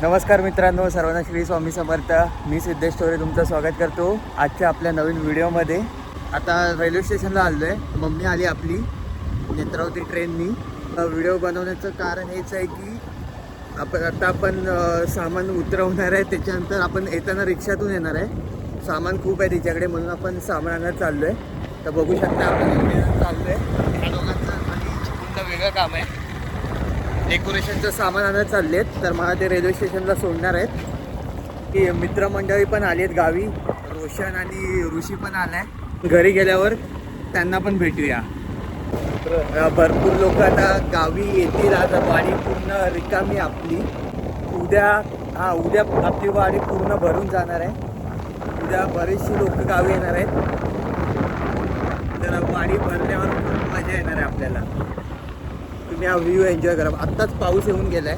नमस्कार मित्रांनो, सर्वांना श्री स्वामी समर्थ. मी सिद्धेश टोरे तुमचं स्वागत करतो आजच्या आपल्या नवीन व्हिडिओमध्ये. आता रेल्वे स्टेशनला आलो आहे. मम्मी आली आपली नेत्रावती ट्रेननी. व्हिडिओ बनवण्याचं कारण हेच आहे की आपण सामान उतरवणार आहे. त्याच्यानंतर आपण येताना रिक्षातून येणार आहे. सामान खूप आहे तिच्याकडे, म्हणून आपण सामान आणायला चाललो आहे. तर बघू शकता आपण इकडे चाललो आहे. ह्या दोघांचं आणि चिपळूणचं वेगळं काम आहे. डेकोरेशनचं सामान आणायला चालले आहेत. तर मला ते रेल्वे स्टेशनला सोडणार आहेत. की मित्रमंडळी पण आली आहेत गावी. रोशन आणि ऋषी पण आलाय. घरी गेल्यावर त्यांना पण भेटूया. भरपूर लोक आता गावी येतील. आता वाडी पूर्ण रिकामी आपली. उद्या आपली वाडी पूर्ण भरून जाणार आहे. उद्या बरेचशी लोक गावी येणार आहेत. तर वाडी भरल्यावर खूप मजा येणार आहे आपल्याला. तुम्ही हा व्ह्यू एन्जॉय करा. आत्ताच पाऊस येऊन गेलाय.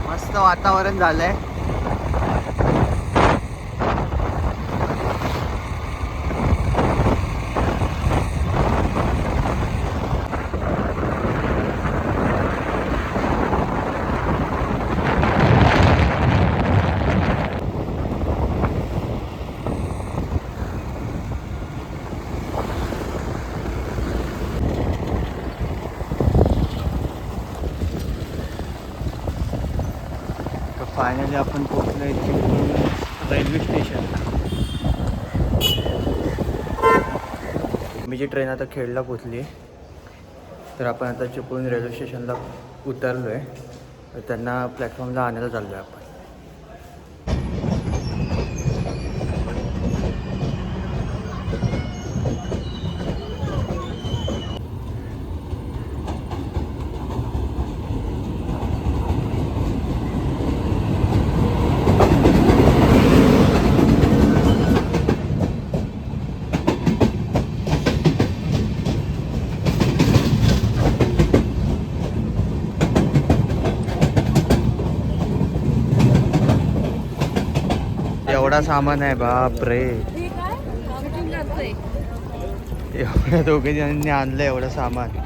मस्त वातावरण झालंय. फायनली आपण पोहोचलोय चिपळूण रेल्वे स्टेशनला. मी जी ट्रेन आता खेडला पोहोचली आहे. तर आपण आता चिपळूण रेल्वे स्टेशनला उतरलो आहे. तर त्यांना प्लॅटफॉर्मला आणायला चाललो आहे आपण. एवढा सामान आहे, बाप रे. एवढ्या दोघे जणांनी आणलं एवढं सामान.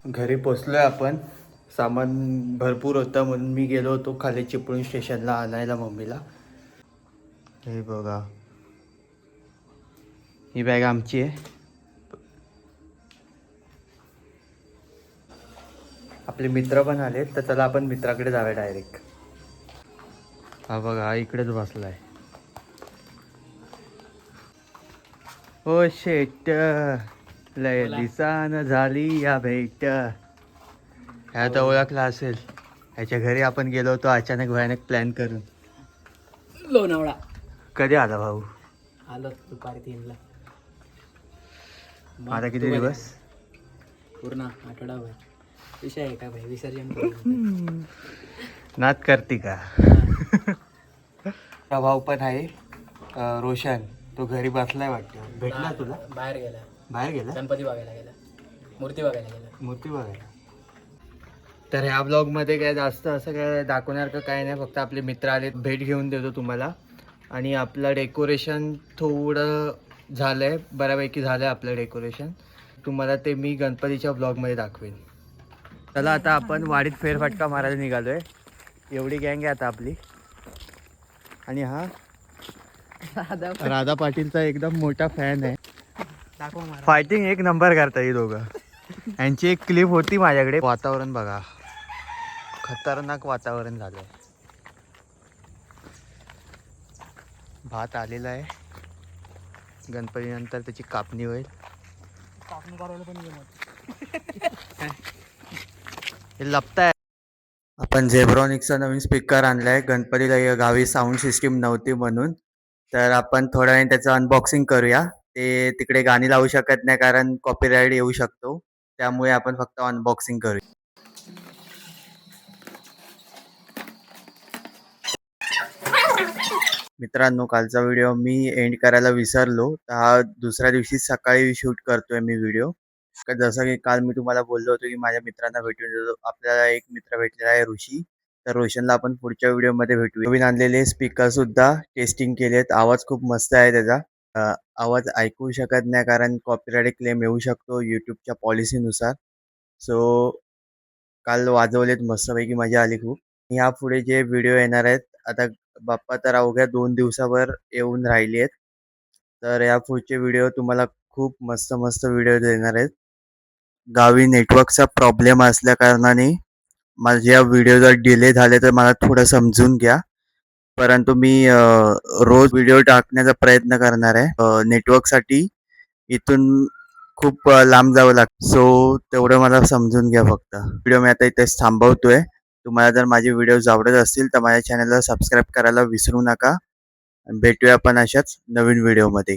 घरी पोचलोय आपण. सामान भरपूर होतं म्हणून मी गेलो होतो खाली चिपळूण स्टेशनला आणायला मम्मीला. हे बघा, ही बॅग आमची आहे. आपले मित्र पण आले, तर चला आपण मित्राकडे जाऊया डायरेक्ट. हा बघा, हा इकडेच बसलाय. ओ शेट, लय दिसान झाली या भेट. ह्या तर ओळखला असेल. ह्याच्या घरी आपण गेलो होतो अचानक भयानक प्लॅन करून. लोणावळा. कधी आला भाऊ? आलो दुपारी 3ला. आता किती दिवस? पूर्ण आठवडाभर. विषय आहे का भाई? विसर्जन नात करते का? भाऊ पण आहे रोशन. तो घरी बसलाय वाटतं. भेटला तुला? बाहेर गेला. बाहेर गेला? गणपती बघायला गेला. मूर्ती बघायला गेला. मूर्ती बघायला. तर ह्या ब्लॉगमध्ये काय जास्त असं काय दाखवणार का काय नाही. फक्त आपले मित्र आले, भेट घेऊन देतो तुम्हाला. आणि आपलं डेकोरेशन थोडं झालं आहे, बऱ्यापैकी झालं आहे आपलं डेकोरेशन. तुम्हाला ते मी गणपतीच्या ब्लॉगमध्ये दाखवेन. चला आता आपण वाडीत फेरफटका मारायला निघालो आहे. एवढी गँग आहे आता आपली. आणि हा राधा पाटीलचा एकदम मोठा फॅन आहे. फायटिंग एक नंबर करता ही दोघं. यांची एक क्लिप होती माझ्याकडे. वातावरण बघा, खतरनाक वातावरण झालंय. भात आलेला आहे. गणपती नंतर त्याची कापणी होईल. कापणी करायला पण हे लपताय. आपण झेब्रॉनिक्सचा नवीन स्पीकर आणलाय. गणपतीला गावी साऊंड सिस्टीम नव्हती म्हणून. तर आपण थोड्या वेळाने त्याचं अनबॉक्सिंग करूया. ते तिकडे गाणी लावू शकत नाही कारण कॉपीराईट येऊ शकतो. त्यामुळे आपण फक्त अनबॉक्सिंग करू. मित्रांनो, कालचा व्हिडिओ मी एंड करायला विसरलो. तर हा दुसऱ्या दिवशी सकाळी शूट करतोय मी व्हिडिओ. जसं की काल मी तुम्हाला बोललो होतो की माझ्या मित्रांना भेटून देतो. आपल्याला एक मित्र भेटलेला आहे ऋषी. तर रोशनला आपण पुढच्या व्हिडिओमध्ये भेटू. नवीन आणलेले स्पीकर सुद्धा टेस्टिंग केलेत. आवाज खूप मस्त आहे त्याचा. आवाज ऐकू शकत नाही कारण कॉपीराईट क्लेम येऊ शकतो यूट्यूबच्या पॉलिसीनुसार. सो काल वाजवलेत, मस्तपैकी मजा आली खूप. यापुढे जे व्हिडिओ येणार आहेत, आता बाप्पा तर अवघ्या 2 दिवसावर येऊन राहिली आहेत. तर या पुढचे व्हिडिओ तुम्हाला खूप मस्त मस्त व्हिडिओ देणार आहेत. गावी नेटवर्कचा प्रॉब्लेम असल्या कारणाने माझ्या व्हिडिओ जर डिले झाले तर मला थोडं समजून घ्या. परंतु मी रोज व्हिडिओ टाकण्याचा प्रयत्न करणार आहे. नेटवर्कसाठी इथून खूप लांब जावं लागतं. सो तेवढं मला समजून घ्या फक्त. व्हिडिओ मी आता इथेच थांबवतोय. तुम्हाला जर माझे व्हिडिओज आवडत असतील तर माझ्या चॅनलला सबस्क्राईब करायला विसरू नका. भेटूया आपण अशाच नवीन व्हिडिओमध्ये.